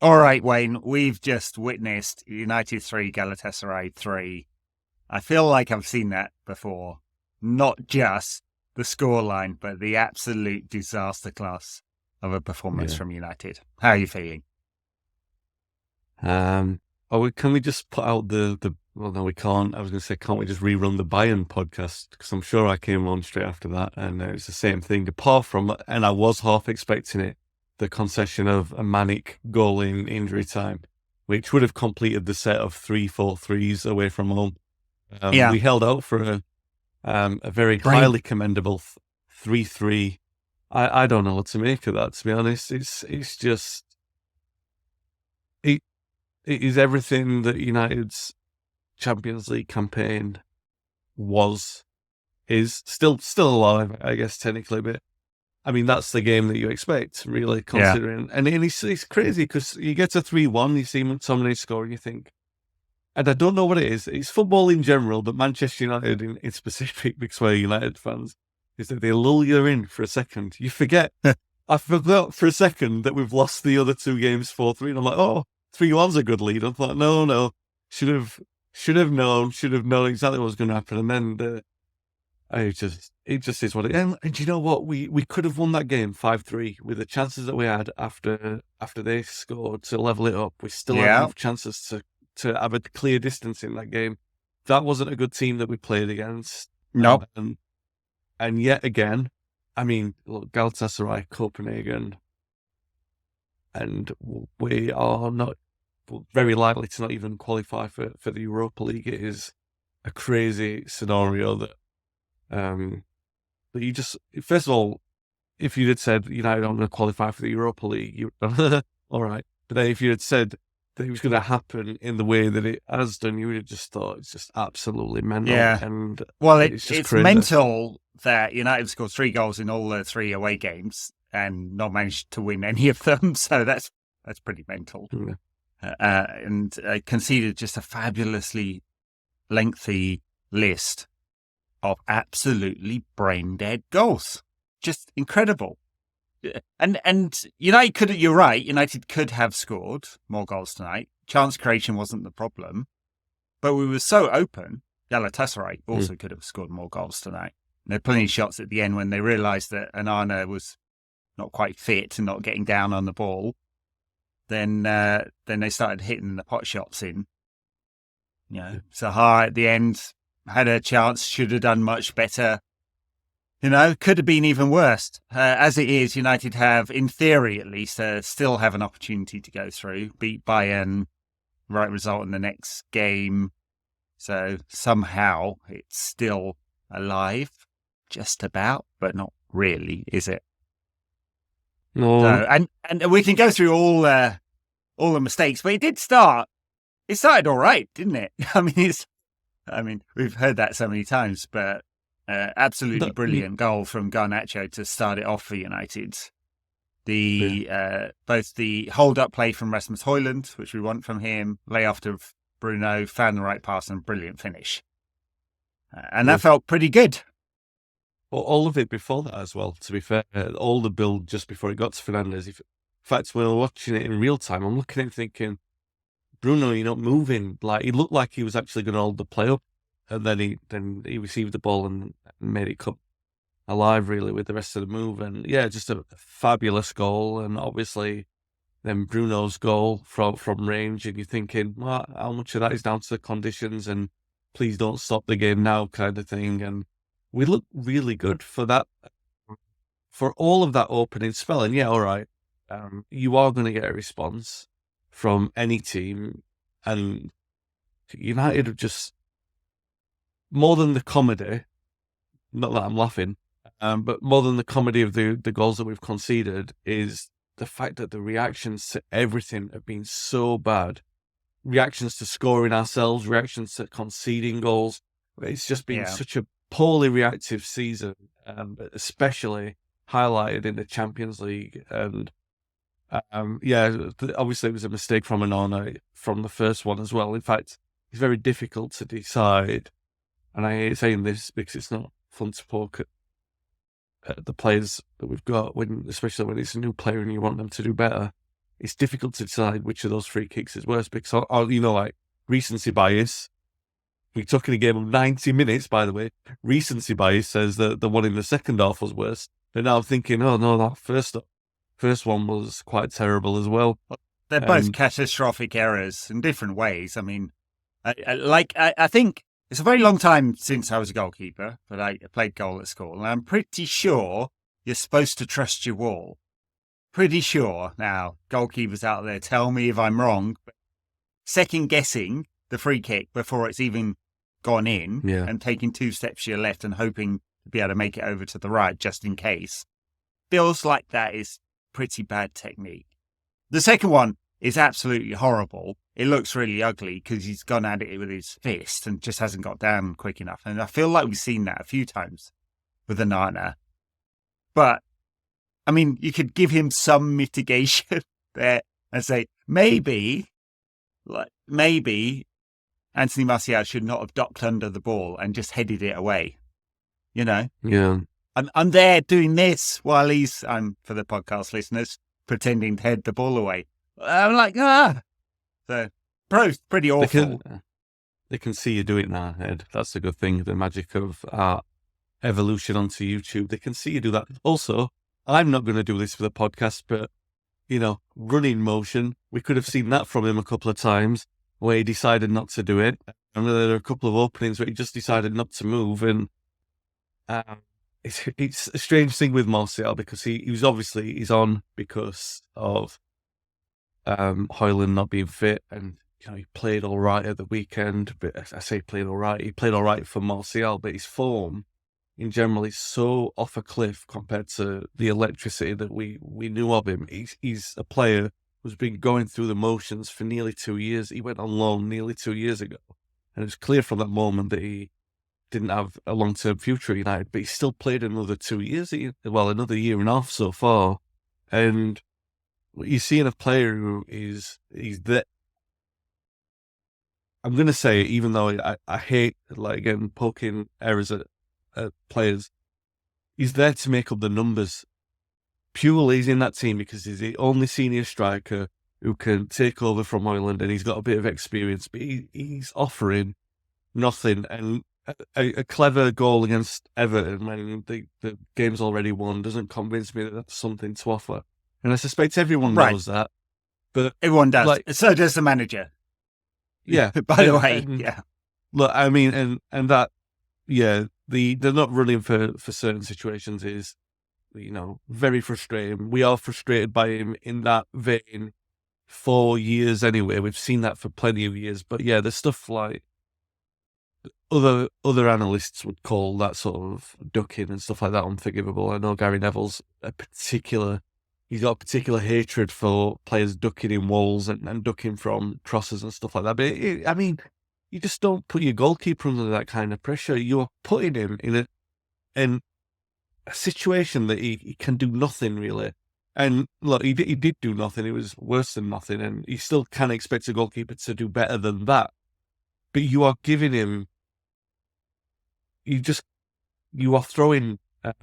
All right, Wayne, we've just witnessed United 3, Galatasaray 3. I feel like I've seen that before. Not just the scoreline, but the absolute disaster class of a performance Yeah. from United. How are you feeling? Can we just put out well, no, we can't. I was going to say, can't we just rerun the Bayern podcast? Because I'm sure I came on straight after that and it was the same thing. Apart from, and I was half expecting it, the concession of a manic goal in injury time, which would have completed the set of 3-4-3s away from home. Yeah, We held out for a very Brink. highly commendable 3-3. I don't know what to make of that, to be honest. It's just, it, it is everything that United's Champions League campaign is still alive, I guess, technically, but I mean, that's the game that you expect, really, Yeah, considering. And it's crazy because you get to 3-1, you see McTominay score, and you think, and I don't know what it is. It's football in general, but Manchester United in specific, because we're United fans, is that they lull you in for a second. You forget. I forgot for a second that we've lost the other two games 4-3, and I'm like, oh, 3-1's a good lead. I thought, no, should have known exactly what was going to happen. And then it just is what it is. And you know what? We could have won that game 5-3 with the chances that we had after they scored to level it up. We still had yeah, enough chances to have a clear distance in that game. That wasn't a good team that we played against. nope. And yet again, I mean, look, Galatasaray, Copenhagen, and we are not very likely to not even qualify for the Europa League. It is a crazy scenario that you just, first of all, if you had said United aren't going to qualify for the Europa League, you all right. But then if you had said that it was going to happen in the way that it has done, you would have just thought it's just absolutely mental, Yeah. and Well, it's just it's crazy. mental that United scored 3 goals in all the 3 away games and not managed to win any of them. So that's pretty mental. Yeah. And conceded just a fabulously lengthy list of absolutely brain dead goals. Just incredible. And United could, you're right, United could have scored more goals tonight. Chance creation wasn't the problem, but we were so open. Galatasaray Mm. also could have scored more goals tonight. There were plenty of shots at the end when they realised that Anana was not quite fit and not getting down on the ball. Then they started hitting the pot shots in. You know, Sahar at the end had a chance, should have done much better. You know, could have been even worse. As it is, United have, in theory at least, still have an opportunity to go through, beat Bayern, right result in the next game. So somehow it's still alive, just about, but not really, is it? So, No, and we can go through all the mistakes, but it did start. It started all right, didn't it? I mean, we've heard that so many times, but absolutely no, brilliant goal from Garnacho to start it off for United. yeah, Both the hold-up play from Rasmus Højlund, which we want from him, lay after Bruno, found the right pass, and brilliant finish. And yeah. that felt pretty good. Well, all of it before that as well, to be fair. All the build just before it got to Fernandes. In fact, when we were watching it in real time, I'm looking at him thinking, Bruno, you're not moving. Like, he looked like he was actually going to hold the play up. And then he received the ball and made it come alive, really, with the rest of the move. And yeah, just a fabulous goal. And obviously, then Bruno's goal from range. And you're thinking, well, how much of that is down to the conditions and please don't stop the game now kind of thing. And we look really good for that, for all of that opening spell. And yeah, all right, you are going to get a response from any team. And United have just, more than the comedy, not that I'm laughing, but more than the comedy of the goals that we've conceded is the fact that the reactions to everything have been so bad. Reactions to scoring ourselves, reactions to conceding goals. It's just been Yeah. such a poorly reactive season, especially highlighted in the Champions League. And yeah, obviously it was a mistake from Anana from the first one as well. In fact, it's very difficult to decide. And I hate saying this because it's not fun to poke at the players that we've got, especially when it's a new player and you want them to do better. it's difficult to decide which of those free kicks is worse because, like recency bias. We took in a game of 90 minutes, by the way. Recency bias says that the one in the second half was worse. But now I'm thinking, oh no, that first one was quite terrible as well. They're both catastrophic errors in different ways. I mean, I think it's a very long time since I was a goalkeeper, but I played goal at school, and I'm pretty sure you're supposed to trust your wall. Pretty sure. Now, goalkeepers out there, tell me if I'm wrong. But second guessing the free kick before it's even gone in and taking 2 steps to your left and hoping to be able to make it over to the right just in case, feels like that is pretty bad technique. The second one is absolutely horrible. It looks really ugly because he's gone at it with his fist and just hasn't got down quick enough. And I feel like we've seen that a few times with Onana. But, I mean, you could give him some mitigation there and say, maybe Anthony Martial should not have ducked under the ball and just headed it away. You know? Yeah. I'm there doing this while I'm, for the podcast listeners, pretending to head the ball away. I'm like, So, pretty awful. They can see you do it now, Ed. That's the good thing. The magic of evolution onto YouTube. They can see you do that. Also, I'm not going to do this for the podcast, but, running motion. We could have seen that from him a couple of times where he decided not to do it. And there are a couple of openings where he just decided not to move. And it's a strange thing with Martial because he's on because of Højlund not being fit, and he played all right at the weekend. But I say played all right. He played all right for Martial, but his form in general is so off a cliff compared to the electricity that we knew of him. He's a player who's been going through the motions for nearly 2 years. He went on loan nearly 2 years ago, and it was clear from that moment that he didn't have a long-term future at United, but he still played another 2 years, another year and a half so far. And you see in a player who he's that. I'm going to say, even though I hate, again, poking errors at players, he's there to make up the numbers. Purely he's in that team because he's the only senior striker who can take over from Højlund, and he's got a bit of experience, but he's offering nothing. And a clever goal against Everton when the game's already won doesn't convince me that that's something to offer. And I suspect everyone knows that. But everyone does. So does the manager. Yeah. By the way, yeah. Look, I mean, and that, they're not running for certain situations is, very frustrating. We are frustrated by him in that vein for years anyway. We've seen that for plenty of years. But yeah, there's stuff like other analysts would call that sort of ducking and stuff like that unforgivable. I know Gary Neville's he's got a particular hatred for players ducking in walls and ducking from crosses and stuff like that. But you just don't put your goalkeeper under that kind of pressure. You're putting him in a situation that he can do nothing really. And look, he did do nothing. It was worse than nothing, and you still can't expect a goalkeeper to do better than that. But you are giving him. You are throwing a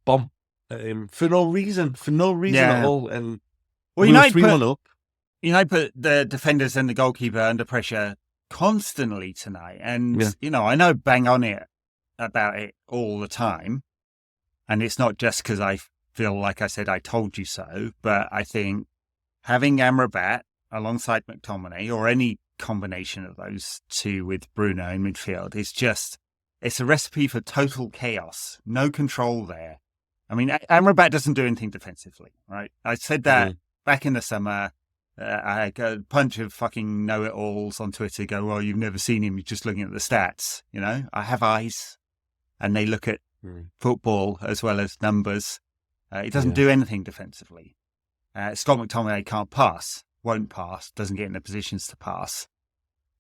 bomb at him for no reason at all. And United put the defenders and the goalkeeper under pressure constantly tonight. And, I know bang on it about it all the time. And it's not just because I feel like I said I told you so, but I think having Amrabat alongside McTominay or any combination of those two with Bruno in midfield is it's a recipe for total chaos. No control there. I mean, Amrabat doesn't do anything defensively, right? I said that back in the summer. I got a bunch of fucking know-it-alls on Twitter go, well, you've never seen him. You're just looking at the stats. I have eyes and they look at football as well as numbers. He doesn't do anything defensively. Scott McTominay can't pass, won't pass, doesn't get in the positions to pass.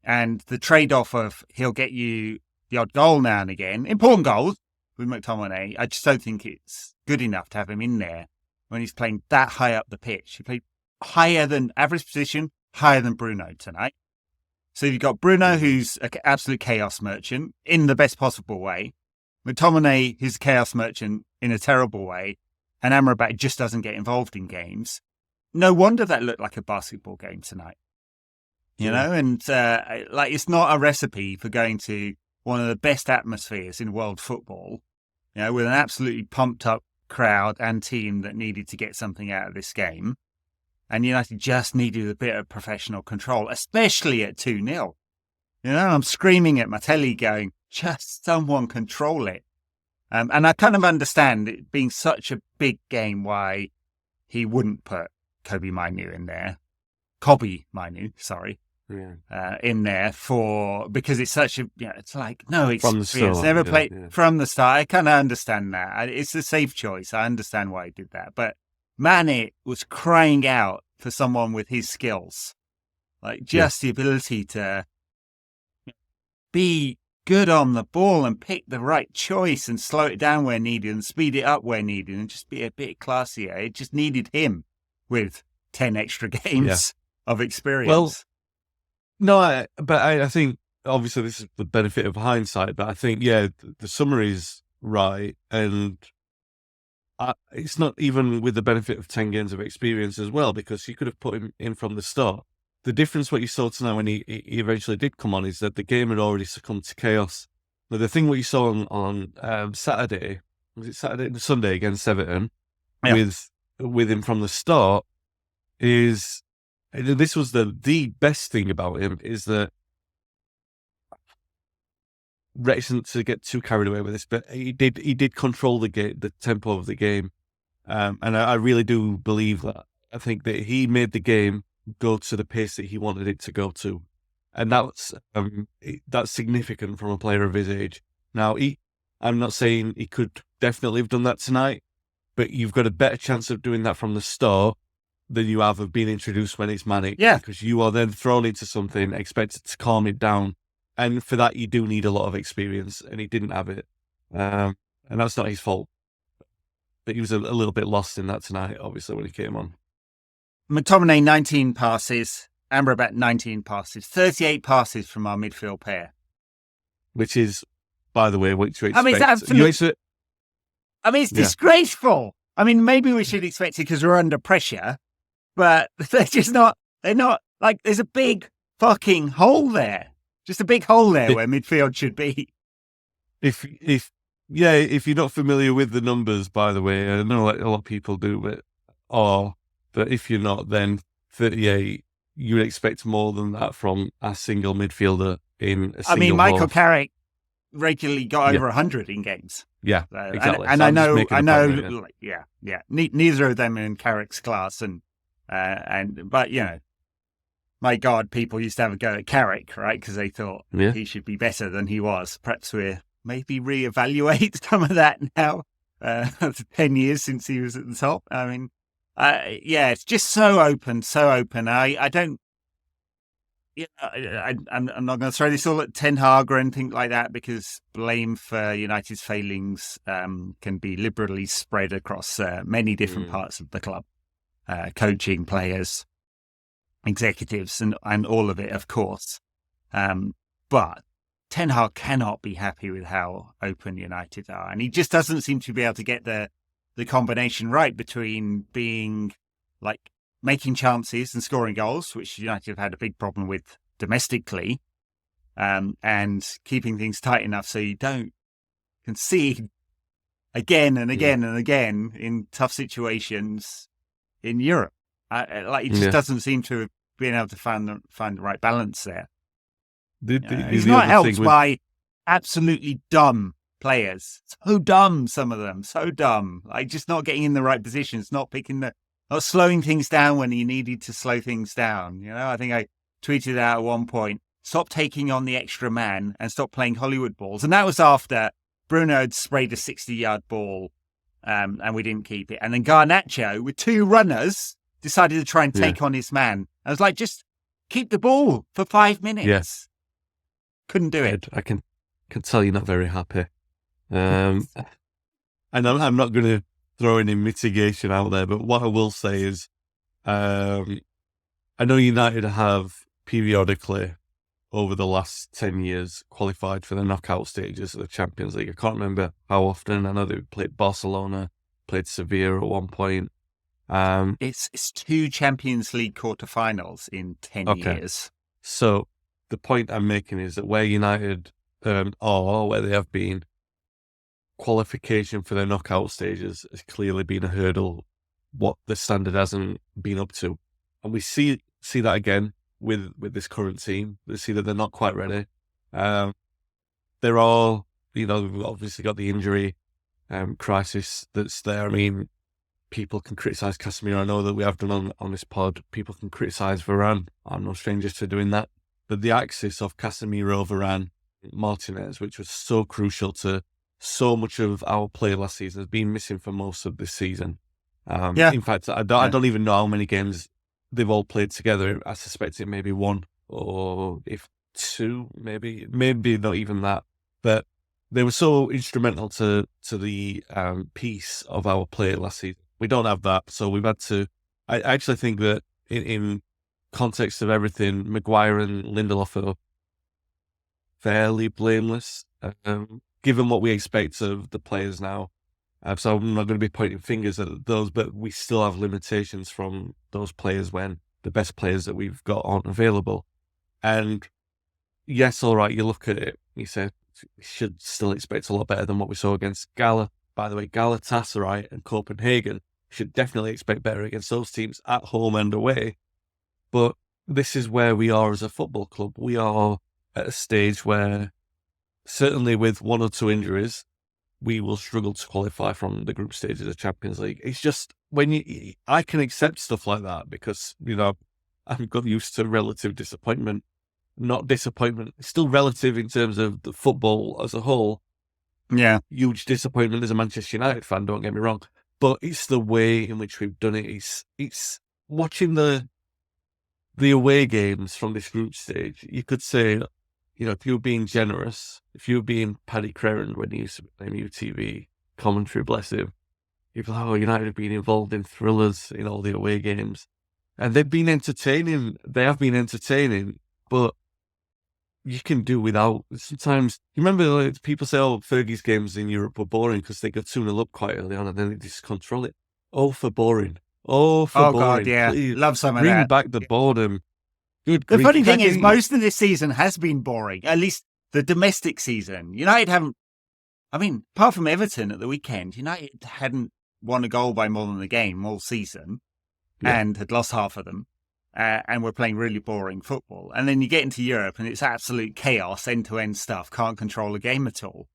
And the trade-off of he'll get you the odd goal now and again, important goals with McTominay, I just don't think it's good enough to have him in there when he's playing that high up the pitch. He played higher than average position, higher than Bruno tonight. So you've got Bruno, who's an absolute chaos merchant in the best possible way. McTominay, who's a chaos merchant in a terrible way. And Amrabat just doesn't get involved in games. no wonder that looked like a basketball game tonight. You know, and like it's not a recipe for going to one of the best atmospheres in world football, you know, with an absolutely pumped up crowd and team that needed to get something out of this game. And United just needed a bit of professional control, especially at 2-0. You know, I'm screaming at my telly going, just someone control it. And I kind of understand it being such a big game why he wouldn't put Kobe Minu in there. Kobe Minu, sorry. In there because it's such a, you know, it's like, no experience, never played from the start. I kind of understand that. It's a safe choice. I understand why he did that. But Mane was crying out for someone with his skills, like just the ability to be good on the ball and pick the right choice and slow it down where needed and speed it up where needed and just be a bit classier. It just needed him with 10 extra games of experience. Well, no, but I think obviously this is the benefit of hindsight, but I think, the summary is right. And it's not even with the benefit of 10 games of experience as well, because you could have put him in from the start. The difference what you saw tonight when he eventually did come on is that the game had already succumbed to chaos. Now, the thing what you saw on Saturday, was it Saturday? Sunday against Everton, with him from the start is... This was the best thing about him, is that reticent to get too carried away with this, but he did control the tempo of the game, and I really do believe that. I think that he made the game go to the pace that he wanted it to go to, and that's significant from a player of his age. Now, I'm not saying he could definitely have done that tonight, but you've got a better chance of doing that from the start than you have of being introduced when it's manic. Yeah. Because you are then thrown into something, expected to calm it down. And for that, you do need a lot of experience, and he didn't have it. And that's not his fault. But he was a little bit lost in that tonight, obviously, when he came on. McTominay, 19 passes. Amrabat, 19 passes. 38 passes from our midfield pair. Which is, by the way, what you expect. I mean, it's disgraceful. I mean, maybe we should expect it because we're under pressure. But they're not, like, there's a big fucking hole there. Just a big hole there where midfield should be. If you're not familiar with the numbers, by the way, I know a lot of people do, but if you're not, then 38, you would expect more than that from a single midfielder in a single I mean, Michael half. Carrick regularly got over 100 in games. Yeah, so, exactly. And so I know, point, neither of them are in Carrick's class, but you know, my God, people used to have a go at Carrick, right? Because they thought he should be better than he was. Perhaps we're maybe reevaluate some of that now. 10 years since he was at the top. I mean, it's just so open. I don't. I'm not going to throw this all at Ten Hag or anything like that, because blame for United's failings can be liberally spread across many different parts of the club, coaching, players, executives, and all of it, of course. But Ten Hag cannot be happy with how open United are, and he just doesn't seem to be able to get the combination right between being like making chances and scoring goals, which United have had a big problem with domestically, and keeping things tight enough so you don't concede again and again and again in tough situations in Europe. He just doesn't seem to have been able to find the right balance there. He's not helped by absolutely dumb players. So dumb, some of them. So dumb. Like, just not getting in the right positions, not slowing things down when he needed to slow things down. You know, I think I tweeted out at one point, stop taking on the extra man and stop playing Hollywood balls. And that was after Bruno had sprayed a 60-yard ball, and we didn't keep it. And then Garnacho, with two runners, decided to try and take on his man. I was like, just keep the ball for 5 minutes. Yes. Couldn't do it. I can tell you're not very happy. And I'm not going to throw any mitigation out there, but what I will say is, I know United have periodically over the last 10 years qualified for the knockout stages of the Champions League. I can't remember how often. I know they played Barcelona, played Sevilla at one point. It's 2 Champions League quarterfinals in 10 Okay. years. So the point I'm making is that where United or where they have been, qualification for their knockout stages has clearly been a hurdle. What the standard hasn't been up to, and we see that again with this current team. We see that they're not quite ready. They're all, we've obviously got the injury crisis that's there. I mean, people can criticise Casemiro. I know that we have done on this pod. People can criticise Varane. I'm no stranger to doing that. But the axis of Casemiro, Varane, Martinez, which was so crucial to so much of our play last season, has been missing for most of this season. In fact, I don't even know how many games they've all played together. I suspect it may be 1 or if 2, maybe not even that. But they were so instrumental to the piece of our play last season. We don't have that, so we've had to. I actually think that in context of everything, Maguire and Lindelof are fairly blameless, given what we expect of the players now. So I'm not going to be pointing fingers at those, but we still have limitations from those players when the best players that we've got aren't available. And yes, all right, you look at it, you say, we should still expect a lot better than what we saw against Galatasaray and Copenhagen. Should definitely expect better against those teams at home and away. But this is where we are as a football club. We are at a stage where, certainly with 1 or 2 injuries, we will struggle to qualify from the group stage of the Champions League. It's just I can accept stuff like that because, I've got used to relative disappointment. Not disappointment. It's still relative in terms of the football as a whole. Yeah. Huge disappointment as a Manchester United fan, don't get me wrong. But it's the way in which we've done it. It's watching the away games from this group stage. You could say, if you were being generous, if you were being Paddy Crerand when he used to play UTV commentary, bless him, you'd be like, oh, United have been involved in thrillers in all the away games. And they've been entertaining. They have been entertaining, but you can do without. Sometimes, you remember people say, oh, Fergie's games in Europe were boring because they got 2-0 up quite early on and then they just control it. Oh, for boring. Oh, for boring. God, yeah. Please, Love some of bring that. back the boredom. Good The grief. funny thing is, most of this season has been boring, at least the domestic season. United haven't, apart from Everton at the weekend, United hadn't won a goal by more than a game all season and had lost half of them. And we're playing really boring football. And then you get into Europe and it's absolute chaos, end-to-end stuff, can't control a game at all.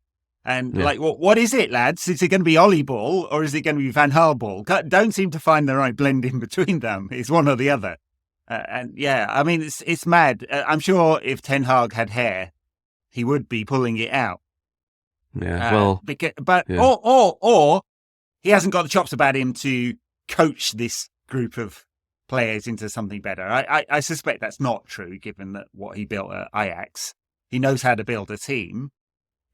And what is it, lads? Is it going to be Ollie ball or is it going to be Van Gaal ball? Don't seem to find the right blend in between them. It's one or the other. It's mad. I'm sure if Ten Hag had hair, he would be pulling it out. Yeah, or he hasn't got the chops about him to coach this group of players into something better. I suspect that's not true, given that what he built at Ajax. He knows how to build a team.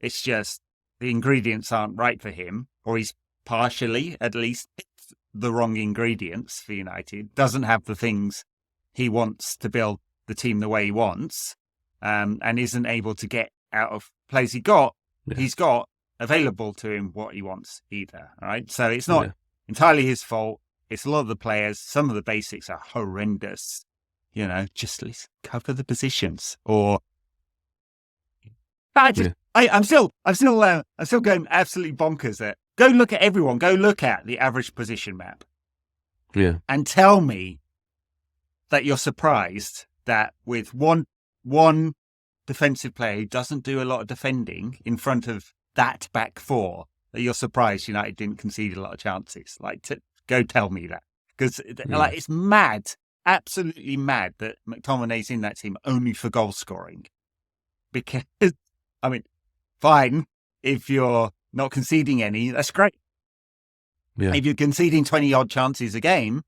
It's just the ingredients aren't right for him, or he's partially, at least, picked the wrong ingredients for United. Doesn't have the things he wants to build the team the way he wants, and isn't able to get out of players he's got available to him what he wants either. All right. So it's not entirely his fault. It's a lot of the players. Some of the basics are horrendous. Just at least cover the positions or I'm still going absolutely bonkers there. Go look at everyone. Go look at the average position map. Yeah. And tell me that you're surprised that with one defensive player who doesn't do a lot of defending in front of that back four, that you're surprised United didn't concede a lot of chances. Go tell me that. Because it's mad, absolutely mad that McTominay's in that team only for goal scoring. Because, fine, if you're not conceding any, that's great. Yeah. If you're conceding 20-odd chances a game,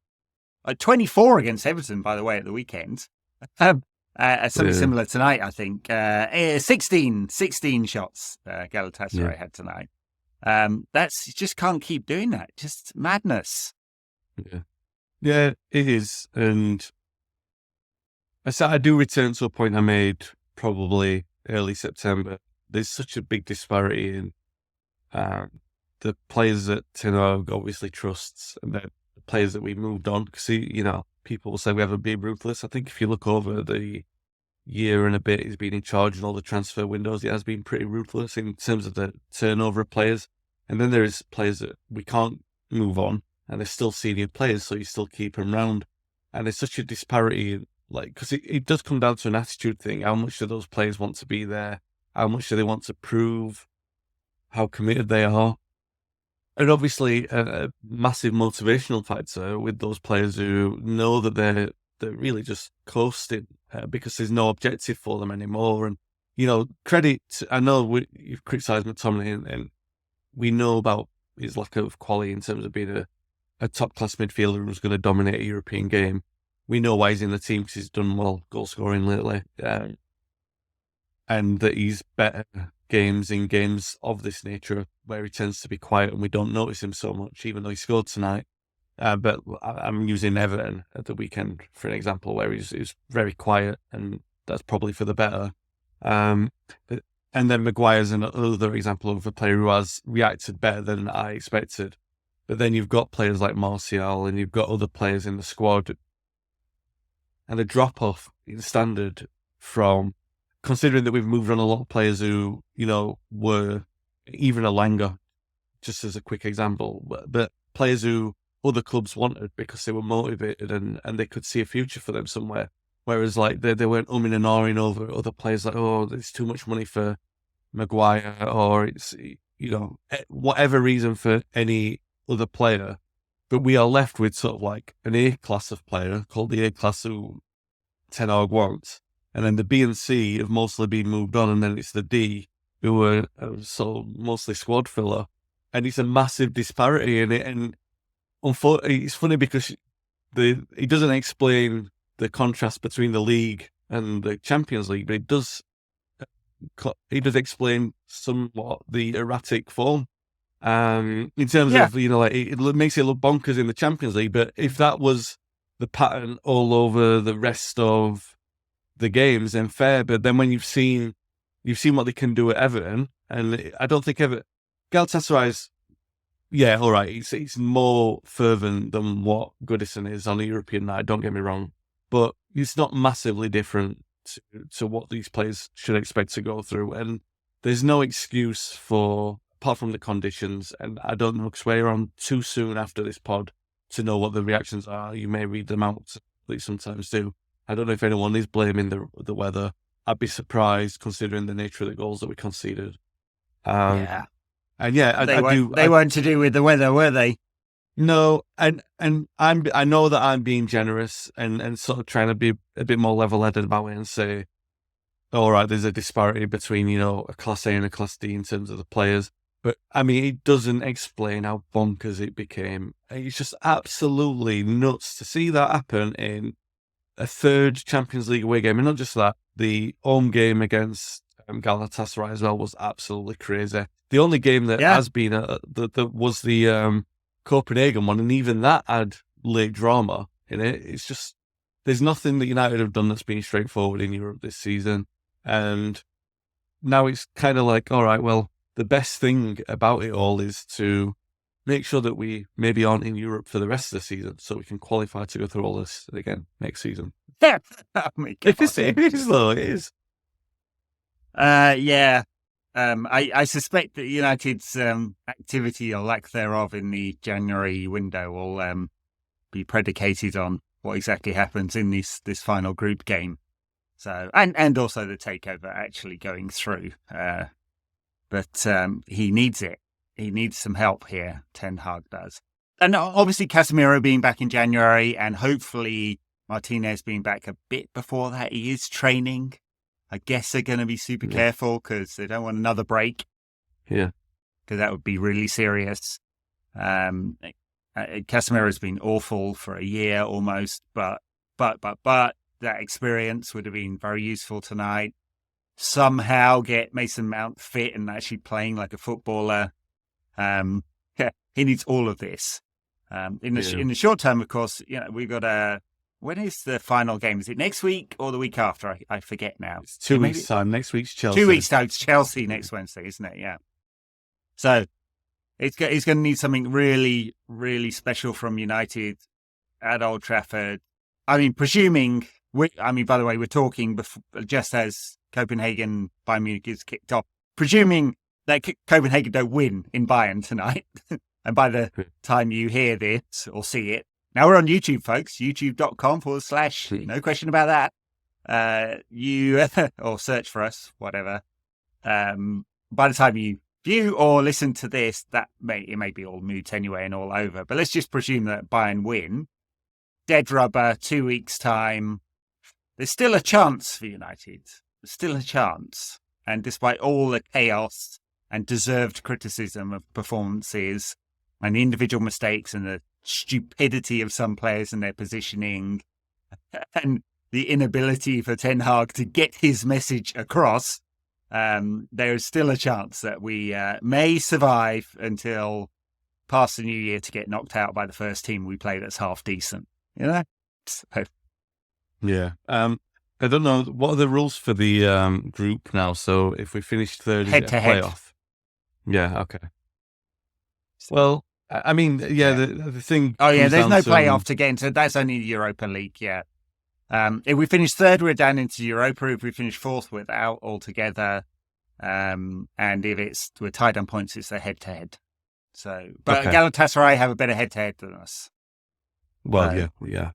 24 against Everton, by the way, at the weekend. Something similar tonight, I think. 16 shots Galatasaray had tonight. You just can't keep doing that. Just madness. Yeah, it is. And I do return to a point I made probably early September. There's such a big disparity in the players that Ten Hag obviously trusts and the players that we moved on. Because, people will say we haven't been ruthless. I think if you look over the year and a bit he's been in charge and all the transfer windows, it has been pretty ruthless in terms of the turnover of players. And then there is players that we can't move on, and they're still senior players, so you still keep them round. And there's such a disparity, because it does come down to an attitude thing. How much do those players want to be there? How much do they want to prove? How committed they are? And obviously, a massive motivational factor with those players who know that they're really just coasting because there's no objective for them anymore. And, credit, I know you've criticised McTominay, and we know about his lack of quality in terms of being a top-class midfielder who's going to dominate a European game. We know why he's in the team because he's done well goal-scoring lately. And that he's better games in games of this nature where he tends to be quiet and we don't notice him so much, even though he scored tonight. But I'm using Everton at the weekend for an example where he's very quiet, and that's probably for the better. And then Maguire's another example of a player who has reacted better than I expected. But then you've got players like Martial and you've got other players in the squad, and a drop-off in standard from, considering that we've moved on a lot of players who, were even a Langer, just as a quick example, but players who other clubs wanted because they were motivated and they could see a future for them somewhere. Whereas they weren't umming and ahhing over other players like, oh, there's too much money for Maguire, or it's, whatever reason for any other player. But we are left with sort of like an A class of player called the A class who Ten Hag wants. And then the B and C have mostly been moved on, and then it's the D who are so mostly squad filler. And it's a massive disparity in it. And unfortunately, it's funny because it doesn't explain the contrast between the league and the Champions League, but it does explain somewhat the erratic form. In terms of, it makes it look bonkers in the Champions League, but if that was the pattern all over the rest of the games, then fair. But then when you've seen what they can do at Everton, and I don't think Galatasaray's, yeah, all right, it's more fervent than what Goodison is on a European night, don't get me wrong, but it's not massively different to what these players should expect to go through. And there's no excuse apart from the conditions, and I don't know, because we're on too soon after this pod to know what the reactions are. You may read them out, like sometimes do. I don't know if anyone is blaming the weather. I'd be surprised considering the nature of the goals that we conceded. Yeah. And yeah, They weren't to do with the weather, were they? No, and I know that I'm being generous and sort of trying to be a bit more level-headed about it and say, all right, there's a disparity between, a Class A and a Class D in terms of the players. But, I mean, it doesn't explain how bonkers it became. It's just absolutely nuts to see that happen in a third Champions League away game. And not just that, the home game against Galatasaray as well was absolutely crazy. The only game that has been, that was the Copenhagen one, and even that had late drama in it. It's just, there's nothing that United have done that's been straightforward in Europe this season. And now it's kind of like, all right, well, the best thing about it all is to make sure that we maybe aren't in Europe for the rest of the season so we can qualify to go through all this again next season. Yeah. Oh my God. It is, though. It is. Yeah. I suspect that United's activity or lack thereof in the January window will be predicated on what exactly happens in this final group game. So and also the takeover actually going through. But he needs it. He needs some help here, Ten Hag does. And obviously Casemiro being back in January, and hopefully Martinez being back a bit before that. He is training. I guess they're going to be super careful because they don't want another break. Yeah. Because that would be really serious. Casemiro's been awful for a year almost, but that experience would have been very useful tonight. Somehow get Mason Mount fit and actually playing like a footballer. He needs all of this. In the short term, of course, we've got when is the final game? Is it next week or the week after? I forget now. It's 2 weeks' time. Next week's Chelsea. 2 weeks' time. It's Chelsea next Wednesday, isn't it? Yeah. So It's going to need something really, really special from United at Old Trafford. I mean, by the way, we're talking just as Copenhagen Bayern Munich is kicked off, presuming that Copenhagen don't win in Bayern tonight. And by the time you hear this or see it, now we're on YouTube, folks, youtube.com/ no question about that. Or search for us, whatever. By the time you view or listen to this, it may be all moot anyway and all over. But let's just presume that Bayern win. Dead rubber, 2 weeks' time. There's still a chance for United. There's still a chance. And despite all the chaos and deserved criticism of performances and the individual mistakes and the stupidity of some players and their positioning and the inability for Ten Hag to get his message across, there is still a chance that we may survive until past the new year to get knocked out by the first team we play that's half decent. You know? So. Yeah. I don't know. What are the rules for the group now? So if we finish third, is it a playoff? Yeah, okay. Well, I mean, the thing... Oh, yeah, there's no playoff to get into. That's only the Europa League, yeah. If we finish third, we're down into Europa. If we finish fourth, we're out altogether. And if we're tied on points, it's a head-to-head. So, but okay. Galatasaray have a better head-to-head than us. Well, yeah.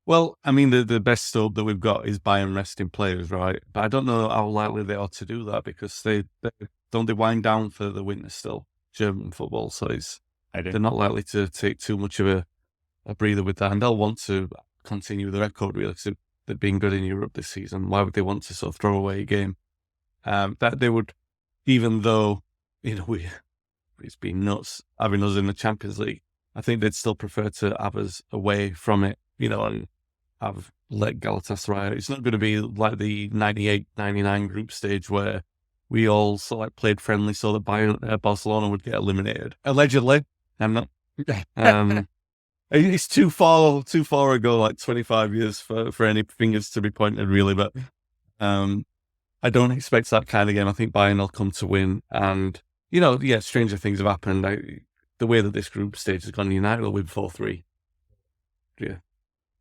Well, I mean, the best hope that we've got is Bayern resting players, right? But I don't know how likely they are to do that because they wind down for the winter still, German football. So they're not likely to take too much of a breather with that. And they'll want to continue the record, really, because they've been good in Europe this season. Why would they want to sort of throw away a game? That they would, even though, it's been nuts having us in the Champions League, I think they'd still prefer to have us away from it, and have let Galatasaray out. It's not going to be like the 98-99 group stage where we all sort of like played friendly so that Barcelona would get eliminated. Allegedly. I'm not. It's too far ago, like 25 years for any fingers to be pointed, really. But I don't expect that kind of game. I think Bayern will come to win. And, stranger things have happened. The way that this group stage has gone, United will win 4-3. Yeah,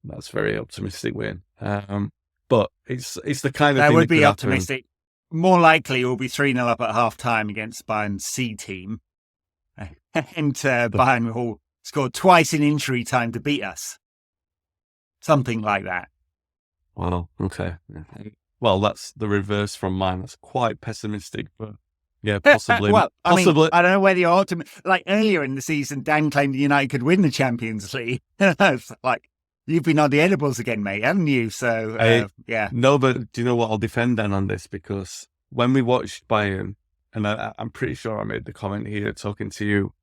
that's very optimistic win. But it's the kind of thing that would be optimistic. More likely, it will be 3-0 up at half time against Bayern's C team, and Bayern will score twice in injury time to beat us. Something like that. Wow. Okay. Well, that's the reverse from mine. That's quite pessimistic, but. Yeah, possibly. I mean, I don't know whether you're like earlier in the season, Dan claimed United could win the Champions League. It's like, you've been on the edibles again, mate, haven't you? So, yeah. No, but do you know what? I'll defend Dan on this because when we watched Bayern, and I'm pretty sure I made the comment here talking to you,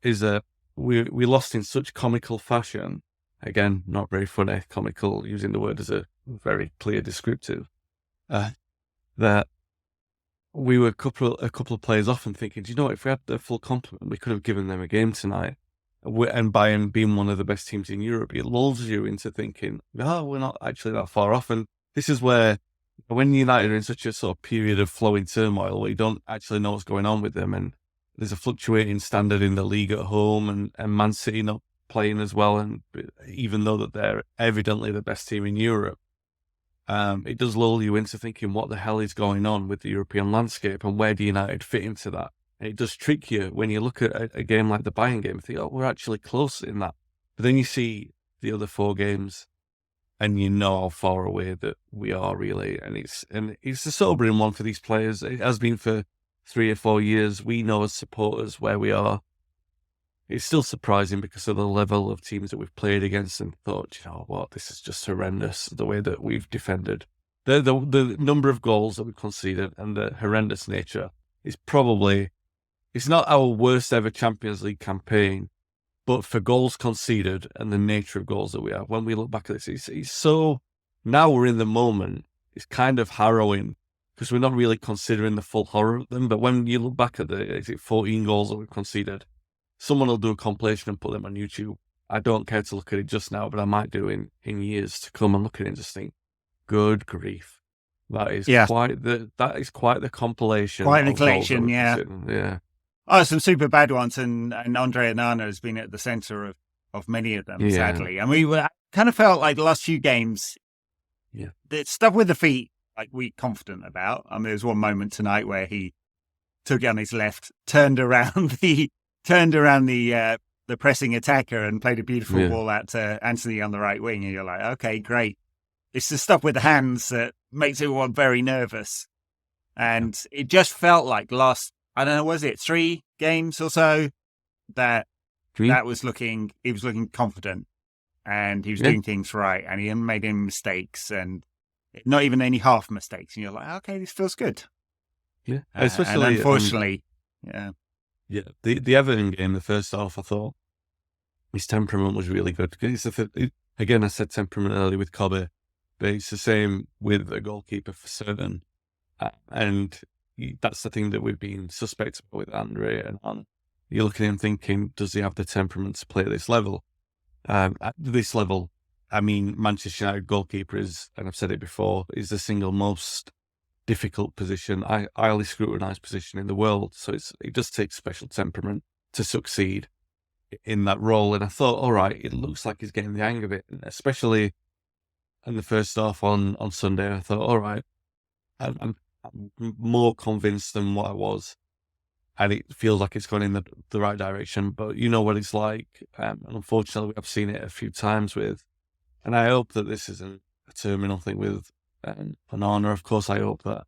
is that we lost in such comical fashion. Again, not very funny, comical, using the word as a very clear descriptive, that we were a couple of players off and thinking, do you know what, if we had the full complement, we could have given them a game tonight. And Bayern being one of the best teams in Europe, it lulls you into thinking, we're not actually that far off. And this is where, when United are in such a sort of period of flowing turmoil, where you don't actually know what's going on with them, and there's a fluctuating standard in the league at home, and Man City not playing as well, and even though that they're evidently the best team in Europe, it does lull you into thinking what the hell is going on with the European landscape and where do United fit into that. And it does trick you when you look at a game like the Bayern game and think, we're actually close in that. But then you see the other 4 games and you know how far away that we are really. And it's a sobering one for these players. It has been for 3 or 4 years. We know as supporters where we are. It's still surprising because of the level of teams that we've played against and thought, this is just horrendous, the way that we've defended. The number of goals that we've conceded and the horrendous nature is probably, it's not our worst ever Champions League campaign, but for goals conceded and the nature of goals that we have, when we look back at this, it's so, now we're in the moment, it's kind of harrowing because we're not really considering the full horror of them. But when you look back at the 14 goals that we've conceded, someone will do a compilation and put them on YouTube. I don't care to look at it just now, but I might do in years to come and look at it and just think, good grief. That is quite the compilation. Quite the collection, yeah. Yeah. Oh, some super bad ones, and Andre Onana has been at the centre of many of them, Yeah. sadly. And we were kind of felt like the last few games, Yeah. the stuff with the feet, like we're confident about. I mean, there was one moment tonight where he took it on his left, turned around the pressing attacker and played a beautiful ball out to Anthony on the right wing. And you're like, okay, great. It's the stuff with the hands that makes everyone very nervous. And it just felt like last, I don't know, was it 3 games or so that he was looking confident and he was doing things right and he hadn't made any mistakes and not even any half mistakes. And you're like, okay, this feels good. Yeah. Especially, and unfortunately, yeah. The Everton game, the first half, I thought his temperament was really good. Again, I said temperament earlier with Kobe, but it's the same with a goalkeeper for certain. And that's the thing that we've been suspect about with Andre. And you look at him thinking, does he have the temperament to play at this level? At this level, I mean, Manchester United goalkeeper is, and I've said it before, is the single most difficult position, highly scrutinised position in the world. So it does take special temperament to succeed in that role. And I thought, all right, it looks like he's getting the hang of it, especially in the first half on Sunday. I thought, all right, I'm more convinced than what I was. And it feels like it's going in the right direction. But you know what it's like. And unfortunately, I've seen it a few times with, and I hope that this isn't a terminal thing with Onana. Of course, I hope that.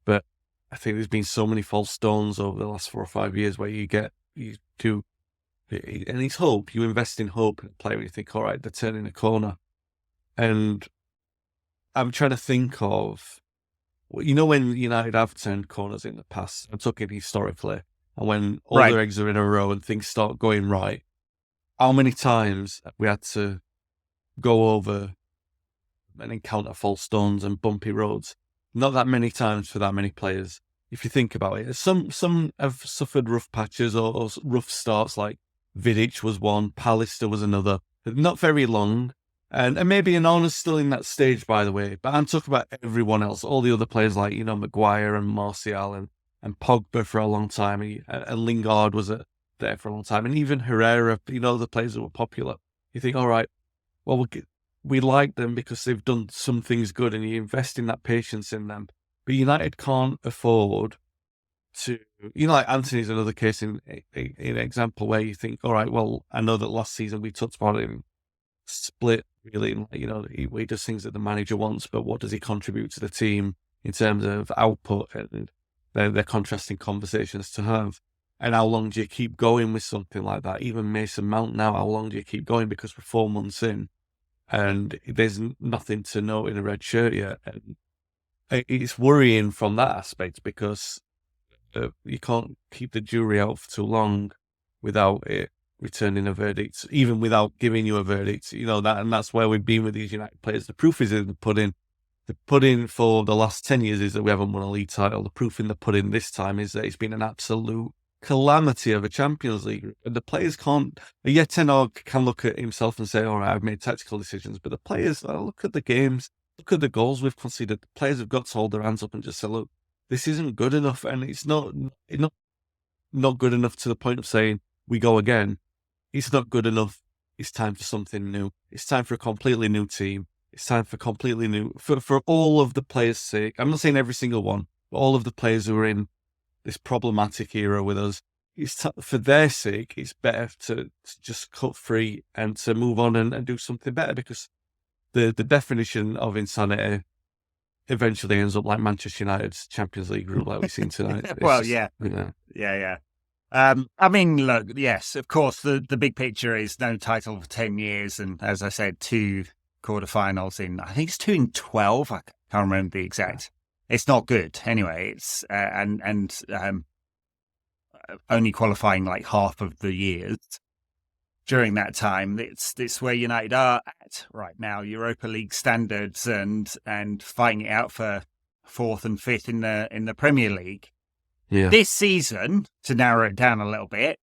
But I think there's been so many false dawns over the last 4 or 5 years where you do, and it's hope. You invest in hope in a player and you think, all right, they're turning a corner. And I'm trying to think of, you know, when United have turned corners in the past, I'm talking historically, and when all their eggs are in a row and things start going right, how many times we had to go over and encounter false stones and bumpy roads? Not that many times for that many players. If you think about it, some have suffered rough patches or rough starts, like Vidic was one, Pallister was another, but not very long. And maybe Onana's still in that stage, by the way. But I'm talking about everyone else, all the other players like, Maguire and Martial and Pogba for a long time. And Lingard was there for a long time. And even Herrera, the players that were popular. You think, all right, well, we like them because they've done some things good and you invest in that patience in them. But United can't afford to, like Anthony's another case in an example where you think, all right, well, I know that last season we talked about him split, really, he does things that the manager wants, but what does he contribute to the team in terms of output? And they're contrasting conversations to have. And how long do you keep going with something like that? Even Mason Mount now, how long do you keep going? Because we're 4 months in and there's nothing to note in a red shirt yet. And it's worrying from that aspect because you can't keep the jury out for too long without it returning a verdict, even without giving you a verdict. And that's where we've been with these United players. The proof is in the pudding. The pudding for the last 10 years is that we haven't won a league title. The proof in the pudding this time is that it's been an absolute calamity of a Champions League. And the players can't, Ten Hag can look at himself and say, all right, I've made tactical decisions. But the players, look at the games, look at the goals we've conceded. The players have got to hold their hands up and just say, look, this isn't good enough. And it's not good enough to the point of saying, we go again. It's not good enough. It's time for something new. It's time for a completely new team. It's time for completely new, for all of the players' sake. I'm not saying every single one, but all of the players who are in this problematic era with us, for their sake, it's better to just cut free and to move on and do something better, because the definition of insanity eventually ends up like Manchester United's Champions League group, like we've seen tonight. Well, yeah. I mean, look, yes, of course, the big picture is no title for 10 years. And as I said, 2 quarterfinals I think it's 2 in 12. I can't remember the exact. It's not good. Anyway, it's, only qualifying like half of the years during that time. It's where United are at right now, Europa League standards and fighting it out for 4th and 5th in the Premier League. Yeah. This season, to narrow it down a little bit,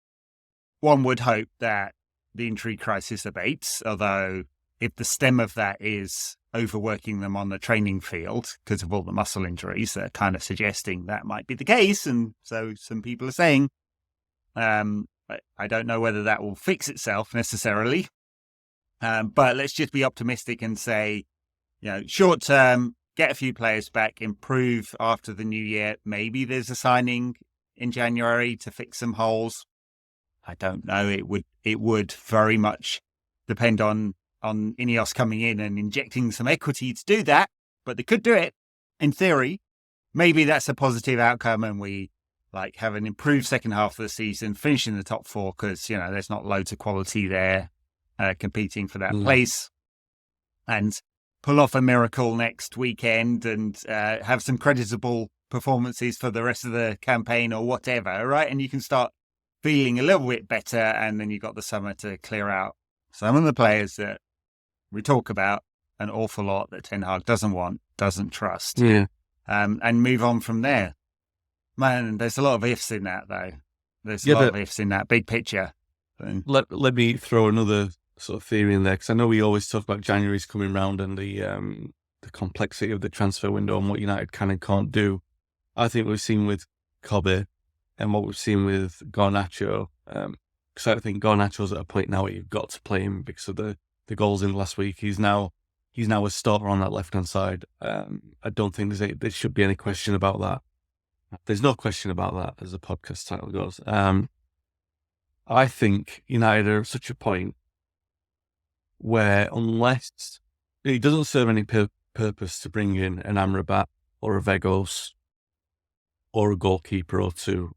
one would hope that the injury crisis abates, although if the stem of that is overworking them on the training field because of all the muscle injuries, they're kind of suggesting that might be the case. And so some people are saying I don't know whether that will fix itself necessarily, but let's just be optimistic and say, short term, get a few players back, improve after the new year. Maybe there's a signing in January to fix some holes. I don't know. It would very much depend on Ineos coming in and injecting some equity to do that, but they could do it in theory. Maybe that's a positive outcome and we have an improved second half of the season, finish in the top 4 because, there's not loads of quality there competing for that place, and pull off a miracle next weekend and have some creditable performances for the rest of the campaign or whatever, right? And you can start feeling a little bit better, and then you've got the summer to clear out some of the players that we talk about an awful lot that Ten Hag doesn't want, doesn't trust, and move on from there. Man, there's a lot of ifs in that, though. There's a lot of ifs in that big picture. Let me throw another sort of theory in there, because I know we always talk about January's coming round and the complexity of the transfer window and what United can and can't do. I think we've seen with Kobe and what we've seen with Garnacho, because I think Garnacho's at a point now where you've got to play him because of the goals in last week. He's now a starter on that left-hand side. I don't think there should be any question about that. There's no question about that, as the podcast title goes. I think United are at such a point where, unless it doesn't serve any purpose to bring in an Amrabat or a Vegos or a goalkeeper or two,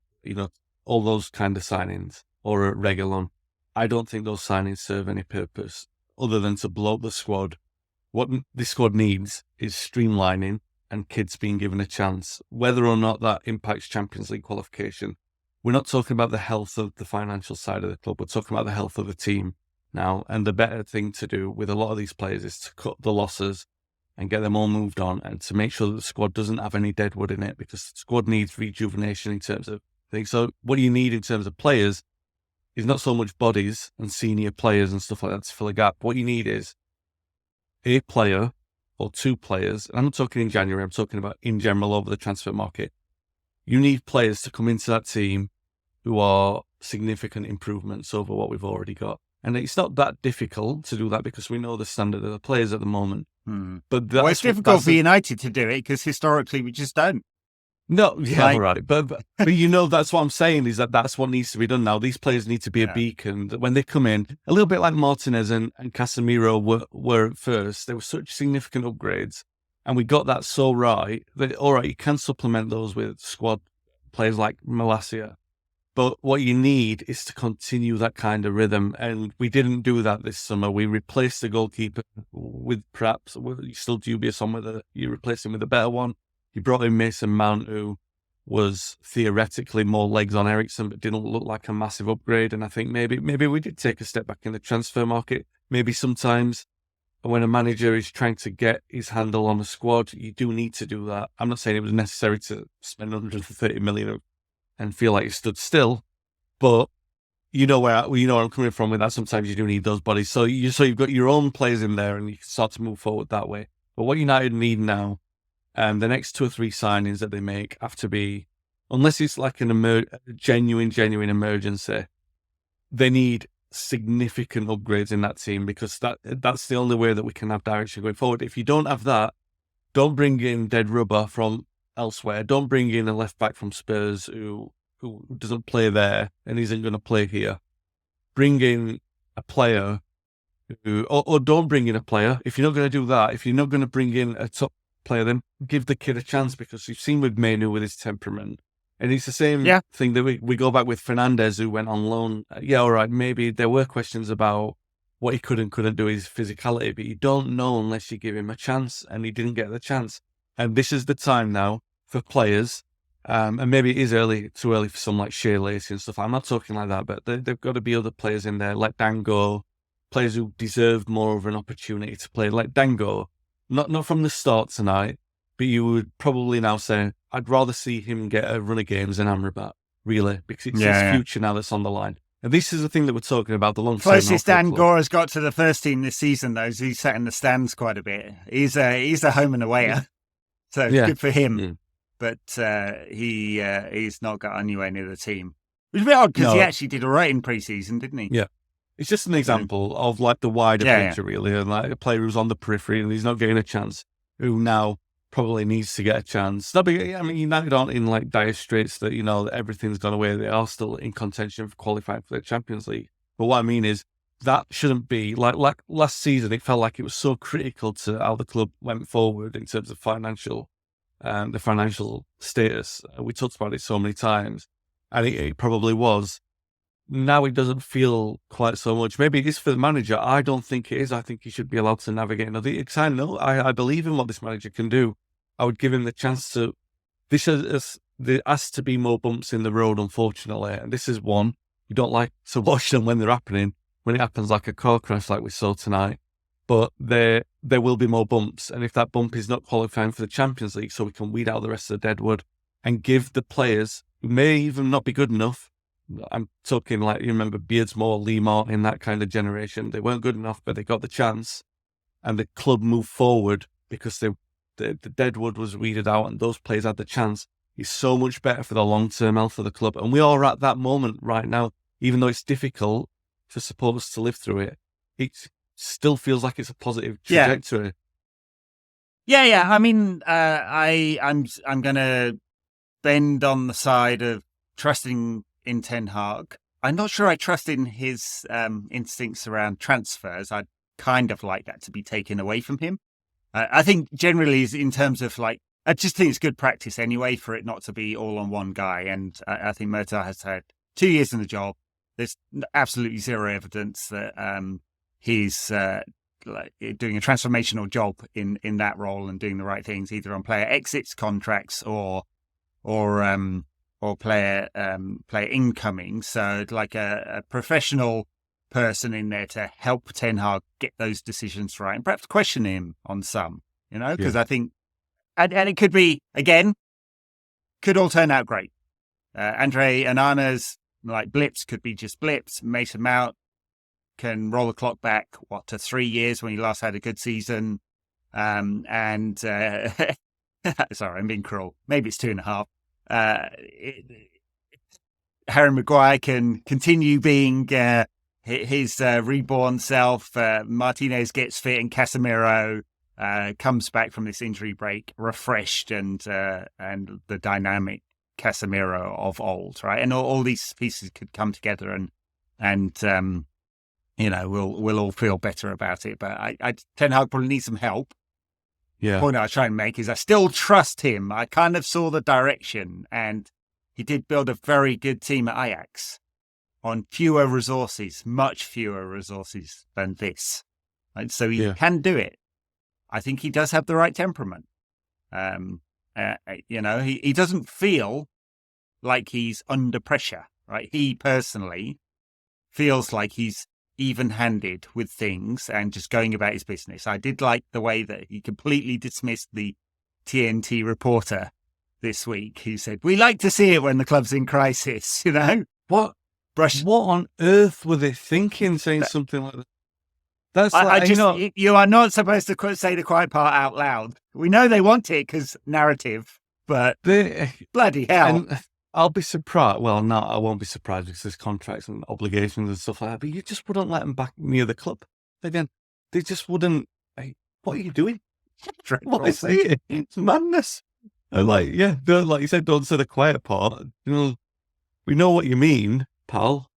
all those kind of signings, or a Reguilon, I don't think those signings serve any purpose other than to blow up the squad. What this squad needs is streamlining and kids being given a chance, whether or not that impacts Champions League qualification. We're not talking about the health of the financial side of the club. We're talking about the health of the team now. And the better thing to do with a lot of these players is to cut the losses and get them all moved on, and to make sure that the squad doesn't have any deadwood in it, because the squad needs rejuvenation in terms of things. So what you need in terms of players is not so much bodies and senior players and stuff like that to fill a gap. What you need is a player or two players, and I'm not talking in January, I'm talking about in general over the transfer market. You need players to come into that team who are significant improvements over what we've already got. And it's not that difficult to do that because we know the standard of the players at the moment. But it's difficult for United to do it because historically we just don't. No, right. But that's what I'm saying, is that's what needs to be done now. These players need to be a beacon. When they come in, a little bit like Martinez and Casemiro were at first, they were such significant upgrades. And we got that so right that, all right, you can supplement those with squad players like Malacia. But what you need is to continue that kind of rhythm. And we didn't do that this summer. We replaced the goalkeeper with perhaps, you're still dubious on whether you replaced him with a better one. You brought in Mason Mount, who was theoretically more legs on Eriksen, but didn't look like a massive upgrade. And I think maybe we did take a step back in the transfer market. Maybe sometimes when a manager is trying to get his handle on a squad, you do need to do that. I'm not saying it was necessary to spend 130 million and feel like you stood still, but you know where I'm coming from with that. Sometimes you do need those bodies. So you've got your own players in there, and you can start to move forward that way. But what United need now, the next 2 or 3 signings that they make have to be, unless it's like a genuine emergency, they need significant upgrades in that team, because that's the only way that we can have direction going forward. If you don't have that, don't bring in dead rubber from elsewhere. Don't bring in a left back from Spurs who doesn't play there and isn't going to play here. Bring in a player or don't bring in a player. If you're not going to do that, if you're not going to bring in a top player, then give the kid a chance, because you've seen with Menu with his temperament. And it's the same thing that we go back with Fernandes, who went on loan. All right, maybe there were questions about what he could and couldn't do, his physicality, but you don't know unless you give him a chance, and he didn't get the chance. And this is the time now for players, and maybe it is too early for some like Shea Lacey and stuff. I'm not talking like that, but there've got to be other players in there, let Dan go, players who deserve more of an opportunity to play. Let Dan go, not from the start tonight, but you would probably now say, I'd rather see him get a run of games than Amrabat, really, because it's his future now that's on the line. And this is the thing that we're talking about, the long-term. Closest Dan Gore has got to the first team this season, though, is he's sat in the stands quite a bit. He's a home and awayer, so good for him. But he's not got anywhere near the team. It was a bit odd because he No. actually did all right in pre-season, didn't he? Yeah. It's just an example of like the wider picture, really, and like a player who's on the periphery and he's not getting a chance, who now probably needs to get a chance. I mean, United aren't in like dire straits that, that everything's gone away. They are still in contention for qualifying for the Champions League. But what I mean is that shouldn't be like last season. It felt like it was so critical to how the club went forward in terms of the financial status. We talked about it so many times, and it probably was. Now it doesn't feel quite so much. Maybe it is for the manager. I don't think it is. I think he should be allowed to navigate another. Because I believe in what this manager can do. I would give him the chance to. There has to be more bumps in the road, unfortunately, and this is one. You don't like to watch them when they're happening. When it happens like a car crash, like we saw tonight. But there will be more bumps, and if that bump is not qualifying for the Champions League, so we can weed out the rest of the deadwood and give the players who may even not be good enough. I'm talking like, you remember Beardsmore, Lee Martin, that kind of generation. They weren't good enough, but they got the chance, and the club moved forward because the deadwood was weeded out, and those players had the chance. It's so much better for the long-term health of the club, and we are at that moment right now. Even though it's difficult for supporters to live through it, it still feels like it's a positive trajectory. Yeah. I mean, I'm gonna bend on the side of trusting in Ten Hag. I'm not sure I trust in his instincts around transfers. I'd kind of like that to be taken away from him. I think generally, in terms of like, I just think it's good practice anyway for it not to be all on one guy. And I think Murtaugh has had 2 years in the job. There's absolutely zero evidence that he's like doing a transformational job in that role and doing the right things, either on player exits, contracts, or player incoming. So like a professional person in there to help Ten Hag get those decisions right, and perhaps question him on some, because I think, and it could be, again, could all turn out great. Andre Onana's like blips could be just blips. Mason Mount can roll the clock back to 3 years when he last had a good season. Sorry, I'm being cruel. Maybe it's 2.5. Harry Maguire can continue being his reborn self. Martinez gets fit, and Casemiro comes back from this injury break refreshed and the dynamic Casemiro of old, right? And all these pieces could come together, and we'll all feel better about it. But Ten Hag probably needs some help. Yeah. The point I was trying to make is I still trust him. I kind of saw the direction, and he did build a very good team at Ajax on fewer resources, much fewer resources than this. And so he can do it. I think he does have the right temperament. He doesn't feel like he's under pressure, right? He personally feels like he's even-handed with things and just going about his business. I did like the way that he completely dismissed the TNT reporter this week who said, "We like to see it when the club's in crisis," What on earth were they thinking saying something like that? That's you are not supposed to say the quiet part out loud. We know they want it because narrative, but bloody hell. And I'll be surprised. Well, no, I won't be surprised because there's contracts and obligations and stuff like that. But you just wouldn't let them back near the club. Again, they just wouldn't. What are you doing? What I say, it's madness. And like you said, don't say the quiet part. We know what you mean, pal.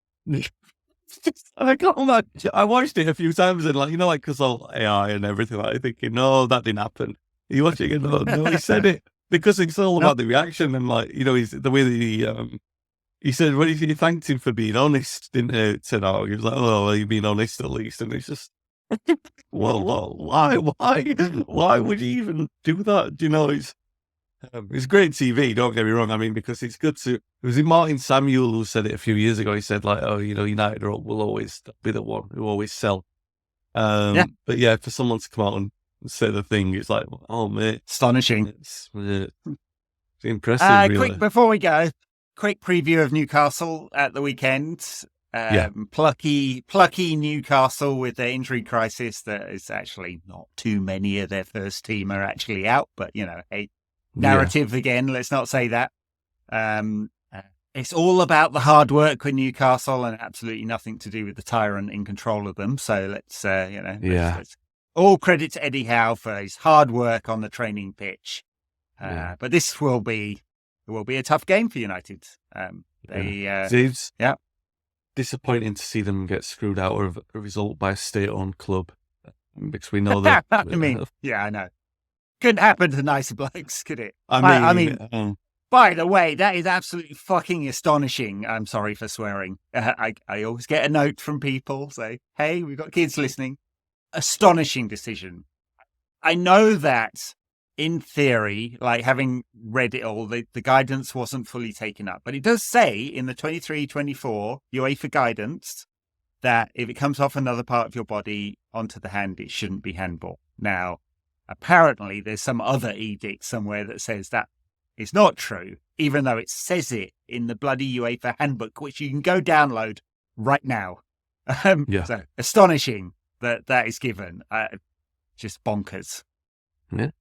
I can't imagine. I watched it a few times and because all AI and everything, like, thinking, no, that didn't happen. You watch it again, no, he said it. Because it's all about the reaction and he's the way that he said, well, he thanked him for being honest, didn't he? Said, oh, he was like, oh, well, you've been honest at least. And it's just, well, why would you even do that? It's great TV, don't get me wrong. I mean, because it's good to, it was Martin Samuel who said it a few years ago. He said like, oh, United will always be the one who always sell. But for someone to come out and say the thing, it's like, oh mate, astonishing. It's impressive. Really. Quick before we go, quick preview of Newcastle at the weekend. Plucky Newcastle with their injury crisis. That is actually not too many of their first team are actually out, but narrative again. Let's not say that. It's all about the hard work with Newcastle and absolutely nothing to do with the tyrant in control of them. So let's, let's all credit to Eddie Howe for his hard work on the training pitch. But this will be a tough game for United. It's disappointing to see them get screwed out of a result by a state-owned club, because we know that. I know. Couldn't happen to nicer blokes, could it? By the way, that is absolutely fucking astonishing. I'm sorry for swearing. I always get a note from people say, "Hey, we've got kids listening." Astonishing decision. I know that in theory, like having read it all, the guidance wasn't fully taken up. But it does say in the 23-24 UEFA guidance that if it comes off another part of your body onto the hand, it shouldn't be handball. Now, apparently there's some other edict somewhere that says that it's not true, even though it says it in the bloody UEFA handbook, which you can go download right now. So astonishing that is given. Just bonkers. Yeah.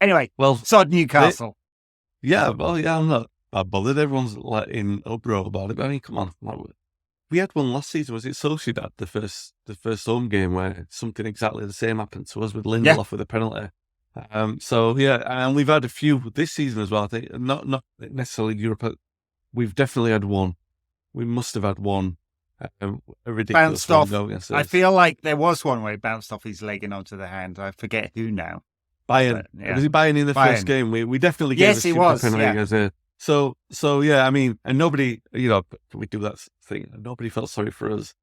Anyway, sod Newcastle. I'm not that bothered. Everyone's in uproar about it. But I mean, come on. We had one last season. Was it Sociedad, the first home game where something exactly the same happened to us with Lindelof with a penalty? And we've had a few this season as well. I think not necessarily Europe. But we've definitely had one. We must have had one. A ridiculous bounced off. I feel like there was one where he bounced off his leg and onto the hand. I forget who now. Bayern. Was he Bayern in the first game? We definitely gave he was. Penalty So I mean, and nobody, we do that thing. Nobody felt sorry for us.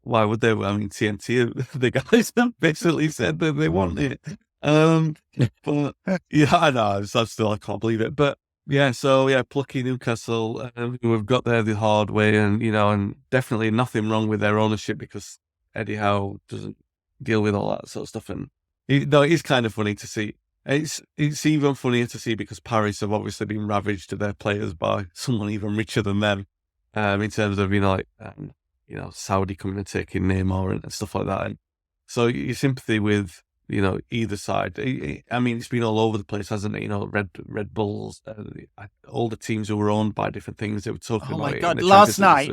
Why would they? I mean, TNT, the guys basically said that they want it. But I know. I can't believe it. But plucky Newcastle, who have got there the hard way, and definitely nothing wrong with their ownership, because Eddie Howe doesn't deal with all that sort of stuff. And it is kind of funny to see. It's even funnier to see because Paris have obviously been ravaged to their players by someone even richer than them, in terms of Saudi coming and taking Neymar and stuff like that. And so your sympathy with either side. I mean, it's been all over the place, hasn't it? Red Bulls, all the teams who were owned by different things. They were talking about. Oh my God! Last night,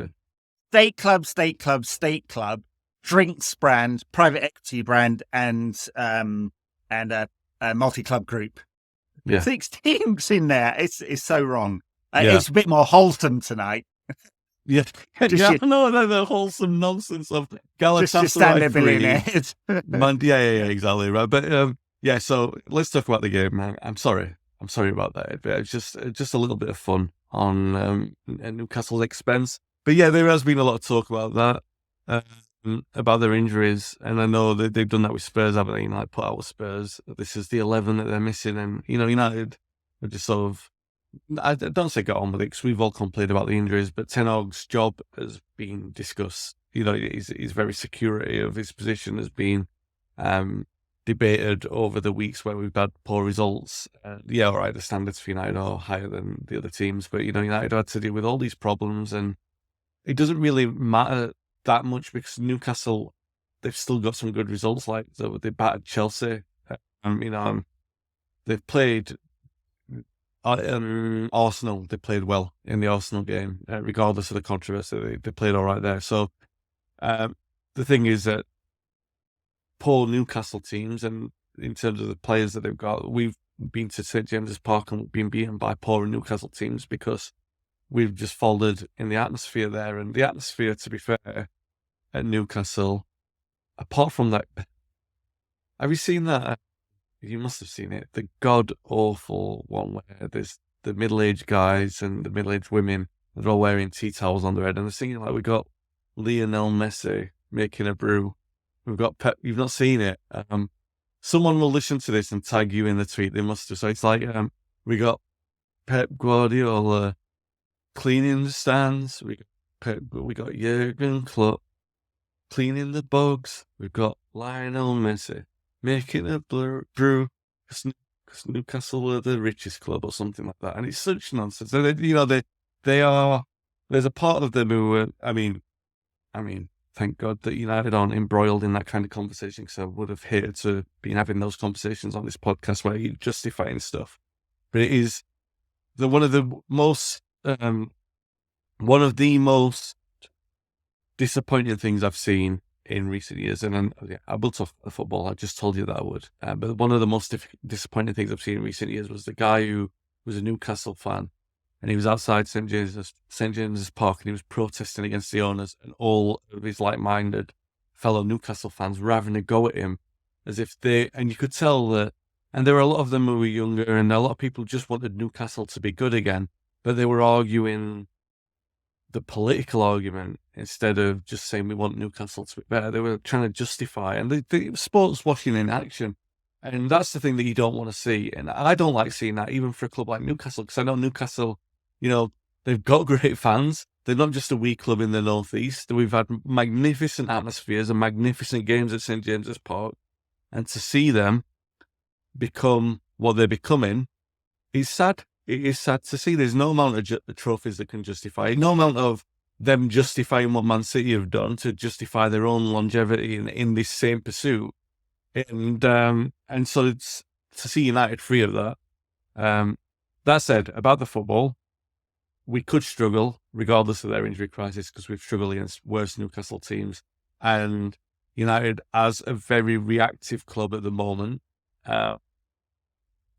state club, drinks brand, private equity brand, and a multi-club group. Yeah. 6 teams in there. It's so wrong. It's a bit more wholesome tonight. Yeah. The wholesome nonsense of Galatasaray. Just standard billionaires. Exactly right. But so let's talk about the game, man. I'm sorry about that. But it's just a little bit of fun on Newcastle's expense. But there has been a lot of talk about that. About their injuries, and I know that they've done that with Spurs, haven't they? Put out with Spurs. This is the 11 that they're missing, and United are just sort of. I don't say get on with it, because we've all complained about the injuries, but Ten Hag's job has been discussed. His very security of his position has been debated over the weeks where we've had poor results. All right, the standards for United are higher than the other teams, but United had to deal with all these problems, and it doesn't really matter that much, because Newcastle, they've still got some good results. Like they battered Chelsea. They've played Arsenal. They played well in the Arsenal game, regardless of the controversy. They played all right there. So the thing is that poor Newcastle teams, and in terms of the players that they've got, we've been to St James's Park and been beaten by poor Newcastle teams because we've just folded in the atmosphere there. And the atmosphere, to be fair, at Newcastle, apart from that, have you seen that? You must have seen it. The god-awful one where there's the middle-aged guys and the middle-aged women, they're all wearing tea towels on their head, and they're singing we got Lionel Messi making a brew. We've got Pep. You've not seen it. Someone will listen to this and tag you in the tweet. They must have. So it's we got Pep Guardiola cleaning the stands. We got Jurgen Klopp cleaning the bugs. We've got Lionel Messi making a brew because Newcastle are the richest club or something like that. And it's such nonsense. They are. There's a part of them who, I mean, thank God that United aren't embroiled in that kind of conversation, because I would have hated to be having those conversations on this podcast where you're justifying stuff. But it is one of the most one of the most disappointing things I've seen in recent years, and I will talk about football. I just told you that I would. But one of the most disappointing things I've seen in recent years was the guy who was a Newcastle fan, and he was outside St James's Park, and he was protesting against the owners, and all of his like-minded fellow Newcastle fans were having a go at him, as if and you could tell that. And there were a lot of them who were younger, and a lot of people just wanted Newcastle to be good again, but they were arguing the political argument instead of just saying we want Newcastle to be better. They were trying to justify, and the sports washing in action. And that's the thing that you don't want to see. And I don't like seeing that, even for a club like Newcastle, because I know Newcastle, they've got great fans. They're not just a wee club in the northeast. We've had magnificent atmospheres and magnificent games at St James's Park. And to see them become what they're becoming is sad. It is sad to see. There's no amount of trophies that can justify it. No amount of them justifying what Man City have done to justify their own longevity in this same pursuit. And so it's to see United free of that. That said, about the football, we could struggle regardless of their injury crisis, because we've struggled against worse Newcastle teams. And United, as a very reactive club at the moment,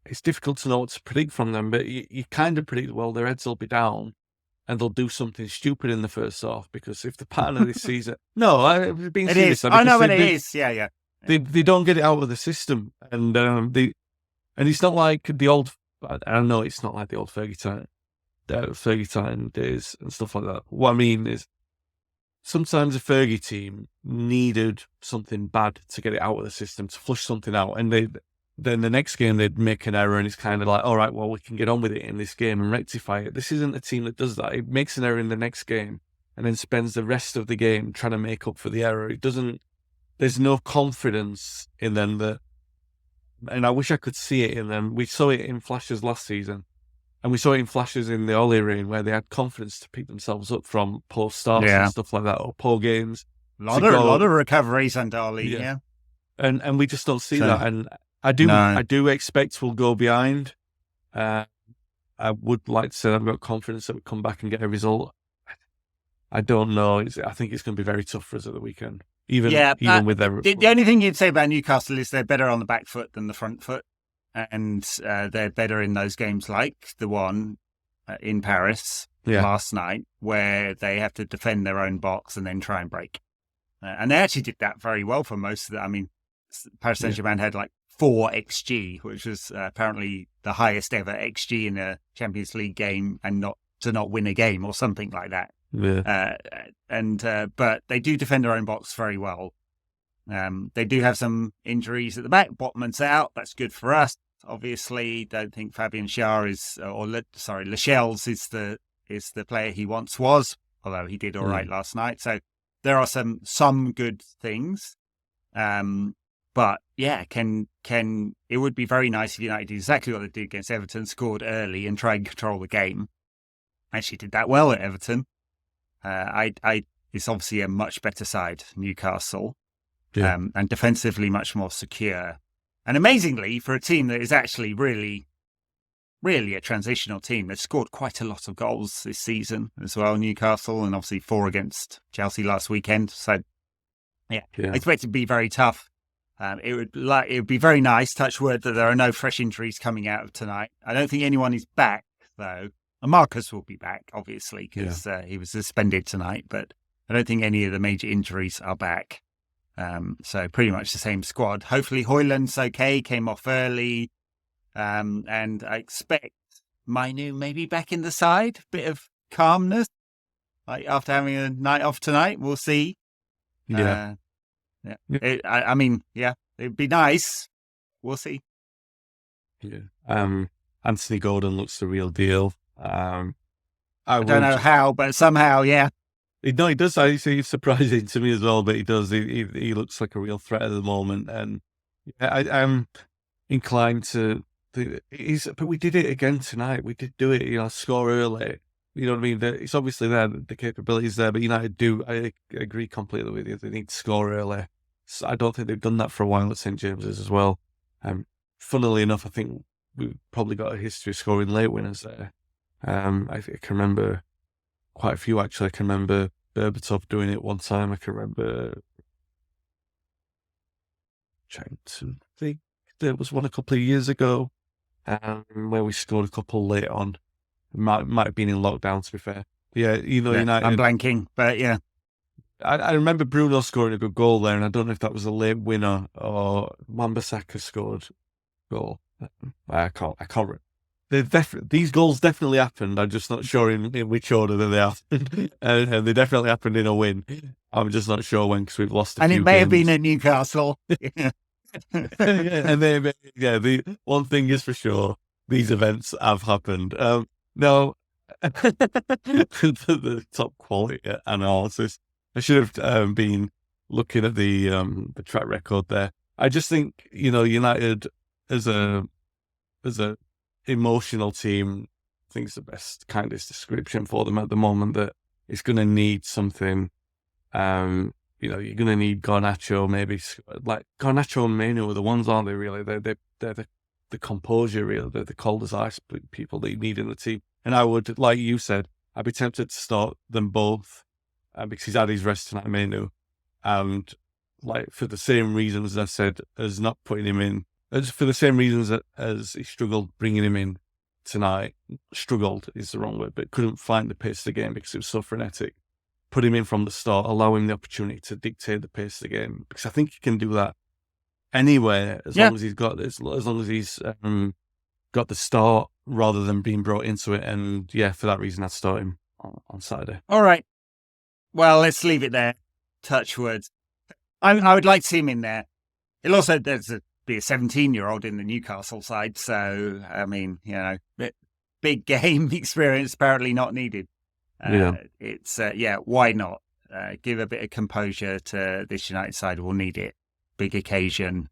it's difficult to know what to predict from them, but you kind of predict, well, their heads will be down and they'll do something stupid in the first half, because if the pattern of this season... No, I've been serious. I know when it is. Yeah. They don't get it out of the system. And it's not like the old... I know it's not like the old Fergie time days and stuff like that. What I mean is, sometimes a Fergie team needed something bad to get it out of the system, to flush something out, and then the next game they'd make an error, and it's kind of like, all right, well, we can get on with it in this game and rectify it. This isn't a team that does that. It makes an error in the next game and then spends the rest of the game trying to make up for the error. There's no confidence in them and I wish I could see it in them. We saw it in flashes last season, and we saw it in flashes in the Ole reign, where they had confidence to pick themselves up from poor starts and stuff like that, or poor games. A lot of recoveries under Ole, yeah. And we just don't see that. And I do expect we'll go behind. I would like to say I've got confidence that we'll come back and get a result. I don't know. I think it's going to be very tough for us at the weekend. Even with their... The only thing you'd say about Newcastle is they're better on the back foot than the front foot. And they're better in those games like the one in Paris last night, where they have to defend their own box and then try and break. And they actually did that very well for most of it. I mean, Paris Saint-Germain had like 4 XG, which was apparently the highest ever XG in a Champions League game, and not win a game or something like that. Yeah. But they do defend their own box very well. They do have some injuries at the back. Botman's out. That's good for us. Obviously, don't think Fabian Schär Lascelles is the player he once was, although he did all right last night. So there are some good things. But yeah, it would be very nice if United did exactly what they did against Everton, scored early and try and control the game. Actually did that well at Everton. It's obviously a much better side, Newcastle. Yeah. And defensively much more secure. And amazingly, for a team that is actually really, really a transitional team, they've scored quite a lot of goals this season as well, Newcastle, and obviously 4 against Chelsea last weekend. So, I expect it to be very tough. It would be very nice, touch wood, that there are no fresh injuries coming out of tonight. I don't think anyone is back, though. And Marcus will be back, obviously, because he was suspended tonight, but I don't think any of the major injuries are back. So pretty much the same squad. Hopefully Højlund's okay, came off early. And I expect Mainu maybe back in the side. Bit of calmness. Like after having a night off tonight, we'll see. Yeah. It'd be nice. We'll see. Yeah. Anthony Gordon looks the real deal. I don't know how, but somehow, yeah. No, he does. He's surprising to me as well, but he does. He looks like a real threat at the moment, and I'm inclined to. But we did it again tonight. We did do it. Score early. You know what I mean? It's obviously there. The capabilities there, but United do. I agree completely with you. They need to score early. So I don't think they've done that for a while at St James's as well. Funnily enough, I think we've probably got a history of scoring late winners there. I can remember quite a few actually. I can remember Berbatov doing it one time. I can remember trying to think. There was one a couple of years ago where we scored a couple late on. Might have been in lockdown, to be fair. Yeah, United. I'm blanking, but yeah. I remember Bruno scoring a good goal there, and I don't know if that was a late winner or Wan-Bissaka scored a goal. I can't. These goals definitely happened. I'm just not sure in which order that they happened, and they definitely happened in a win. I'm just not sure when, because we've lost a few And it may have games. been at Newcastle. And the one thing is for sure, these events have happened. No, the top quality analysis. I should have been looking at the track record there. I just think United as a emotional team, I think it's the best kindest description for them at the moment, that it's going to need something. You're going to need Garnacho, maybe like Garnacho and Menu are the ones, aren't they? Really, they're the composure, really. They're the cold as ice people that you need in the team. And I would, like you said, I'd be tempted to start them both because he's had his rest tonight, Menu, and like for the same reasons I said as not putting him in, as for the same reasons as he struggled bringing him in tonight. Struggled is the wrong word, but couldn't find the pace of the game because it was so frenetic. Put him in from the start, allow him the opportunity to dictate the pace of the game, because I think he can do that anywhere as long as he's got this, as long as he's got the start rather than being brought into it. And yeah, for that reason, I'd start him on Saturday. All right. Well, let's leave it there. Touch wood. I would like to see him in there. It'll also be a 17-year-old in the Newcastle side, so I mean, big game experience apparently not needed. It's why not? Give a bit of composure to this United side. We'll need it. Big occasion.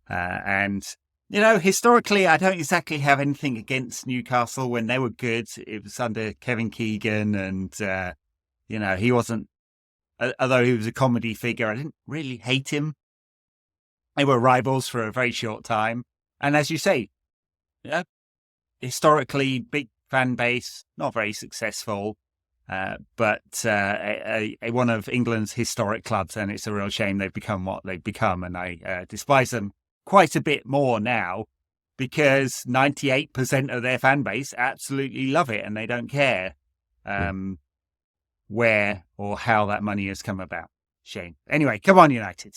And, historically, I don't exactly have anything against Newcastle. When they were good, it was under Kevin Keegan, and, he wasn't, although he was a comedy figure, I didn't really hate him. They were rivals for a very short time. And as you say, historically, big fan base, not very successful. But one of England's historic clubs, and it's a real shame they've become what they've become. And I despise them quite a bit more now, because 98% of their fan base absolutely love it, and they don't care where or how that money has come about. Shame. Anyway, come on, United.